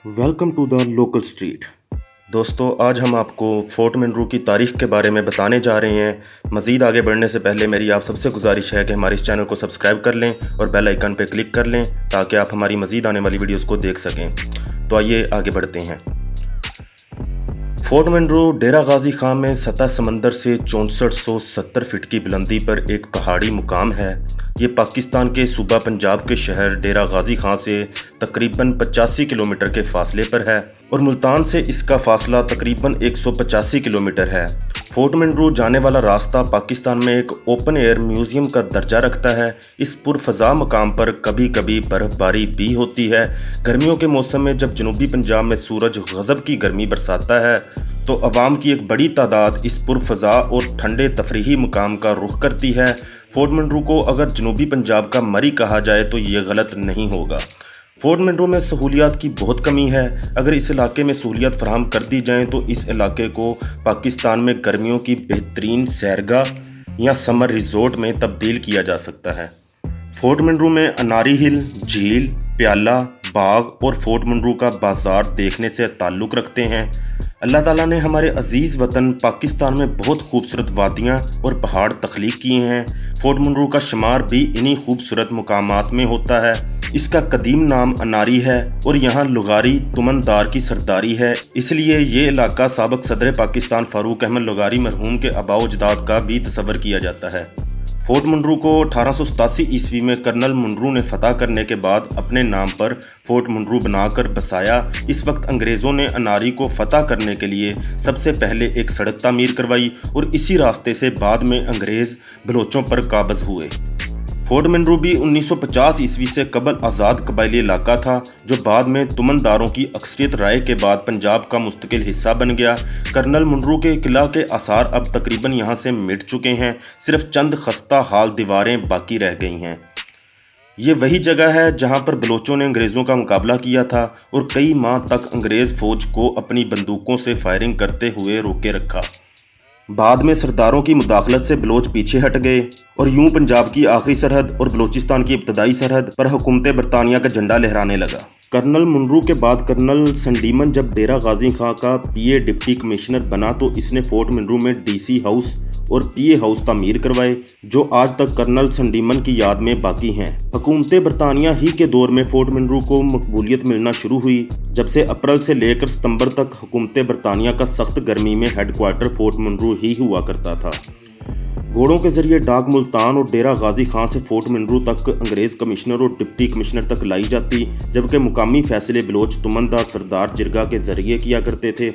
Welcome to the local street. दोस्तों, आज हम आपको फोर्ट मनरू की तारीख़ के बारे में बताने जा रहे हैं। मज़ीद आगे बढ़ने से पहले मेरी आप सबसे गुजारिश है कि हमारे इस चैनल को सब्सक्राइब कर लें और बेल आइकन पर क्लिक कर लें ताकि आप हमारी मज़ीद आने वाली वीडियोस को देख सकें। तो आइए आगे बढ़ते हैं। फोर्ट मनरू डेरा गाजी खां में सतह समंदर से 6470 फीट की बुलंदी पर एक पहाड़ी मुकाम है। ये पाकिस्तान के सूबा पंजाब के शहर डेरा गाजी खां से तकरीबन 85 किलोमीटर के फासले पर है और मुल्तान से इसका फासला तकरीबन 185 किलोमीटर है। फोर्ट मनरू जाने वाला रास्ता पाकिस्तान में एक ओपन एयर म्यूज़ियम का दर्जा रखता है। इस पुरफ़ज़ा मकाम पर कभी कभी बर्फ़बारी भी होती है। गर्मियों के मौसम में जब जनूबी पंजाब में सूरज गज़ब की गर्मी बरसाता है तो अवाम की एक बड़ी तादाद इस पुरफ़ज़ा और ठंडे तफरीही मकाम का रुख करती है। फोर्ट मनरू को अगर जनूबी पंजाब का मरी कहा जाए तो ये गलत नहीं होगा। फोर्ट मनरू में सहूलियात की बहुत कमी है। अगर इस इलाके में सहूलियात फराहम कर दी जाएँ तो इस इलाके को पाकिस्तान में गर्मियों की बेहतरीन सैरगाह या समर रिजोर्ट में तब्दील किया जा सकता है। फोर्ट मनरू में अनारी हिल, झील, प्याला बाग और फोर्ट मनरू का बाज़ार देखने से ताल्लुक़ रखते हैं। अल्लाह ताला ने हमारे अज़ीज़ वतन पाकिस्तान में बहुत खूबसूरत वादियाँ और पहाड़ तख्लीक किए हैं। फोर्ट मनरू का शुमार भी इन्हीं खूबसूरत मुकामात में होता है। इसका कदीम नाम अनारी है और यहाँ लुगारी तुमनदार की सरदारी है, इसलिए ये इलाका साबिक़ सदर पाकिस्तान फ़ारूक अहमद लुगारी मरहूम के आबा अजदाद का भी तस्वर किया जाता है। फोर्ट मनरू को 1887 ईस्वी में कर्नल मनरू ने फतह करने के बाद अपने नाम पर फोर्ट मनरू बनाकर बसाया। इस वक्त अंग्रेज़ों ने अनारी को फतह करने के लिए सबसे पहले एक सड़क तामीर करवाई और इसी रास्ते से बाद में अंग्रेज़ बलोचों पर काबज़ हुए। फोर्ट मनरू भी 1950 ईस्वी से कबल आज़ाद कबायली इलाका था जो बाद में तुमनदारों की अक्सरियत राय के बाद पंजाब का मुस्तकिल हिस्सा बन गया। कर्नल मनरू के किला के आसार अब तकरीबन यहाँ से मिट चुके हैं, सिर्फ चंद खस्ता हाल दीवारें बाकी रह गई हैं। ये वही जगह है जहाँ पर बलोचों ने अंग्रेज़ों का मुकाबला किया था और कई माह तक अंग्रेज़ फ़ौज को अपनी बंदूकों से फायरिंग करते हुए रोके रखा। बाद में सरदारों की मुदाखलत से बलोच पीछे हट गए और यूं पंजाब की आखिरी सरहद और बलोचिस्तान की इब्तदाई सरहद पर हुकूमत बरतानिया का झंडा लहराने लगा। कर्नल मनरू के बाद कर्नल संडीमन जब डेरा गाजी खां का पीए डिप्टी कमिश्नर बना तो इसने फोर्ट मनरू में डीसी हाउस और पीए हाउस तामीर करवाए जो आज तक कर्नल संडीमन की याद में बाकी हैं। हुकूमत बरतानिया ही के दौर में फोर्ट मनरू को मकबूलियत मिलना शुरू हुई जब से अप्रैल से लेकर सितंबर तक हुकूमत बरतानिया का सख्त गर्मी में हेडक्वार्टर फोर्ट मनरू ही हुआ करता था। घोड़ों के जरिए डाक मुल्तान और डेरा गाजी खां से फोर्ट मनरू तक अंग्रेज़ कमिश्नर और डिप्टी कमिश्नर तक लाई जाती, जबकि मुकामी फैसले बलोच तुमनदार सरदार जिरगा के जरिए किया करते थे।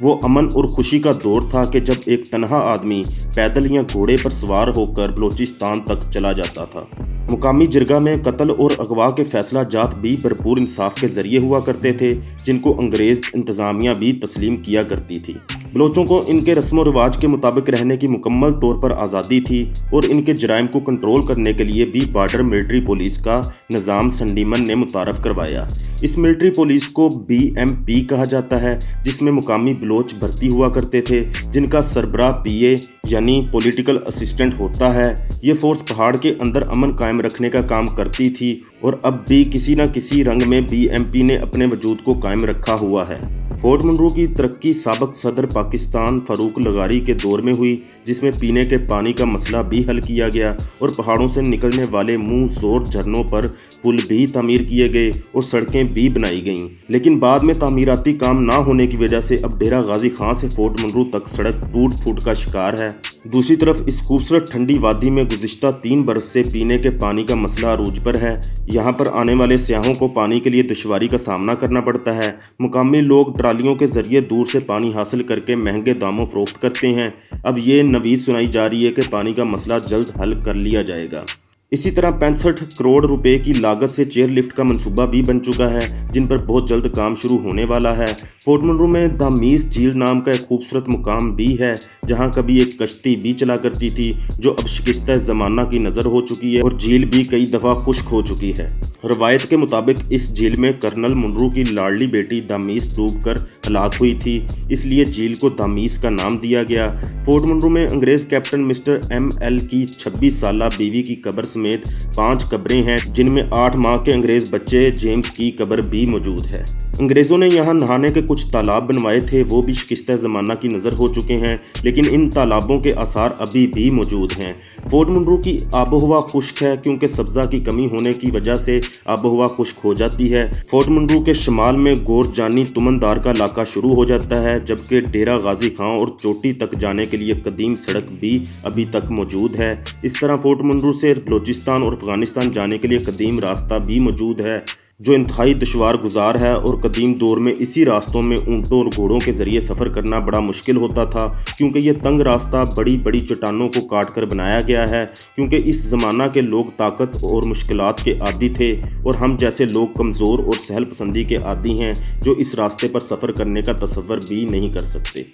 वो अमन और खुशी का दौर था कि जब एक तनहा आदमी पैदल या घोड़े पर सवार होकर बलोचिस्तान तक चला जाता था। मुकामी जिरगा में कत्ल और अगवा के फैसला जात भी भरपूर इंसाफ के जरिए हुआ करते थे, जिनको अंग्रेज़ इंतज़ामिया भी तस्लीम किया करती थी। बलोचों को इनके रस्म व रिवाज के मुताबिक रहने की मुकम्मल तौर पर आज़ादी थी और इनके जराइम को कंट्रोल करने के लिए भी बॉर्डर मिलिट्री पुलिस का निज़ाम संडीमन ने मुतारफ़ करवाया। इस मिलिट्री पुलिस को BMP कहा जाता है, जिसमें मुकामी बलोच भर्ती हुआ करते थे जिनका सरबराह PA यानी पॉलिटिकल असिस्टेंट होता है। ये फोर्स पहाड़ के अंदर अमन कायम रखने का काम करती थी और अब भी किसी न किसी रंग में BMP ने अपने वजूद को कायम रखा हुआ है। फोर्ट मनरू की तरक्की साबिक़ सदर पाकिस्तान फ़ारूक लुगारी के दौर में हुई, जिसमें पीने के पानी का मसला भी हल किया गया और पहाड़ों से निकलने वाले मुंह जोर झरनों पर पुल भी तामीर किए गए और सड़कें भी बनाई गईं। लेकिन बाद में तामीराती काम ना होने की वजह से अब डेरा गाजी खां से फोर्ट मनरू तक सड़क टूट फूट का शिकार है। दूसरी तरफ इस खूबसूरत ठंडी वादी में गुज़िश्ता 3 बरस से पीने के पानी का मसला अरूज पर है। यहाँ पर आने वाले सयाहों को पानी के लिए दुश्वारी का सामना करना पड़ता है। मुकामी लोग ट्रालियों के जरिए दूर से पानी हासिल करके महंगे दामों फरोख्त करते हैं। अब ये नवीद सुनाई जा रही है कि पानी का मसला जल्द हल कर लिया जाएगा। इसी तरह 65 करोड़ रुपए की लागत से चेयर लिफ्ट का मंसूबा भी बन चुका है, जिन पर बहुत जल्द काम शुरू होने वाला है। फोर्ट मनरू में दामीस झील नाम का एक खूबसूरत मुकाम भी है, जहां कभी एक कश्ती भी चला करती थी जो अब शिकस्त ज़माना की नज़र हो चुकी है और झील भी कई दफ़ा खुश्क हो चुकी है। रवायत के मुताबिक इस झील में कर्नल मनरू की लाडली बेटी दामीस डूबकर हलाक हुई थी, इसलिए झील को दामीस का नाम दिया गया। फोर्ट मनरू में अंग्रेज़ कैप्टन मिस्टर ML की 26 साला बीवी की कब्र समेत 5 कब्रें हैं, जिनमें 8 माह के अंग्रेज बच्चे जेम्स की कब्र भी मौजूद है। अंग्रेज़ों ने यहाँ नहाने के कुछ तालाब बनवाए थे, वो भी शिकस्त ज़माना की नज़र हो चुके हैं, लेकिन इन तालाबों के आसार अभी भी मौजूद हैं। फोर्ट मुनरो की आबोहवा खुश्क है, क्योंकि सब्ज़ा की कमी होने की वजह से आबोहवा खुश्क हो जाती है। फोर्ट मुनरो के शुमाल में गोरजानी तुमनदार का इलाका शुरू हो जाता है, जबकि डेरा गाजी खां और चोटी तक जाने के लिए कदीम सड़क भी अभी तक मौजूद है। इस तरह फोर्ट मुनरो से बलोचिस्तान और अफगानिस्तान जाने के लिए कदीम रास्ता भी मौजूद है, जो इंतहाई दुश्वार गुजार है, और कदीम दौर में इसी रास्तों में ऊँटों और घोड़ों के ज़रिए सफ़र करना बड़ा मुश्किल होता था, क्योंकि ये तंग रास्ता बड़ी बड़ी चट्टानों को काट कर बनाया गया है। क्योंकि इस ज़माना के लोग ताकत और मुश्किलात के आदी थे, और हम जैसे लोग कमज़ोर और सहल पसंदी के आदी हैं, जो इस रास्ते पर सफ़र करने का तसव्वुर भी नहीं कर सकते।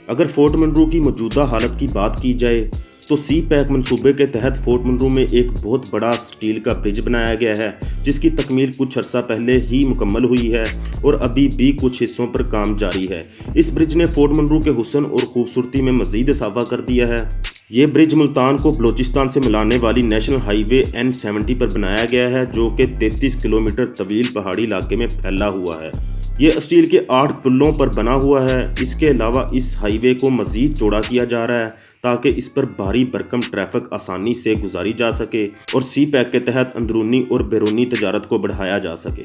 अगर फोर्ट मुनरो की मौजूदा हालत की बात की जाए तो सी पैक मंसूबे के तहत फोर्ट मुनरो में एक बहुत बड़ा स्टील का ब्रिज बनाया गया है, जिसकी तकमील कुछ अर्सा पहले ही मुकम्मल हुई है और अभी भी कुछ हिस्सों पर काम जारी है। इस ब्रिज ने फोर्ट मुनरो के हुस्न और खूबसूरती में मज़ीद इजाफा कर दिया है। ये ब्रिज मुल्तान को बलोचिस्तान से मिलाने वाली नेशनल हाईवे N70 पर बनाया गया है, जो कि 33 किलोमीटर तवील पहाड़ी इलाके में फैला हुआ है। ये स्टील के 8 पुलों पर बना हुआ है। इसके अलावा इस हाईवे को मज़ीद चौड़ा किया जा रहा है, ताकि इस पर भारी भरकम ट्रैफिक आसानी से गुजारी जा सके और सी पैक के तहत अंदरूनी और बैरूनी तजारत को बढ़ाया जा सके।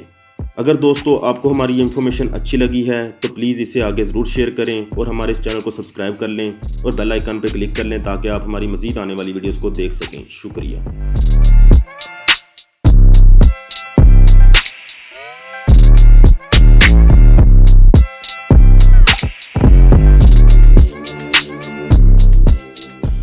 अगर दोस्तों आपको हमारी ये इन्फॉर्मेशन अच्छी लगी है तो प्लीज़ इसे आगे ज़रूर शेयर करें और हमारे इस चैनल को सब्सक्राइब कर लें और बेल आइकन पर क्लिक कर लें, ताकि आप हमारी मज़ीद आने वाली वीडियोज़ को देख सकें। शुक्रिया।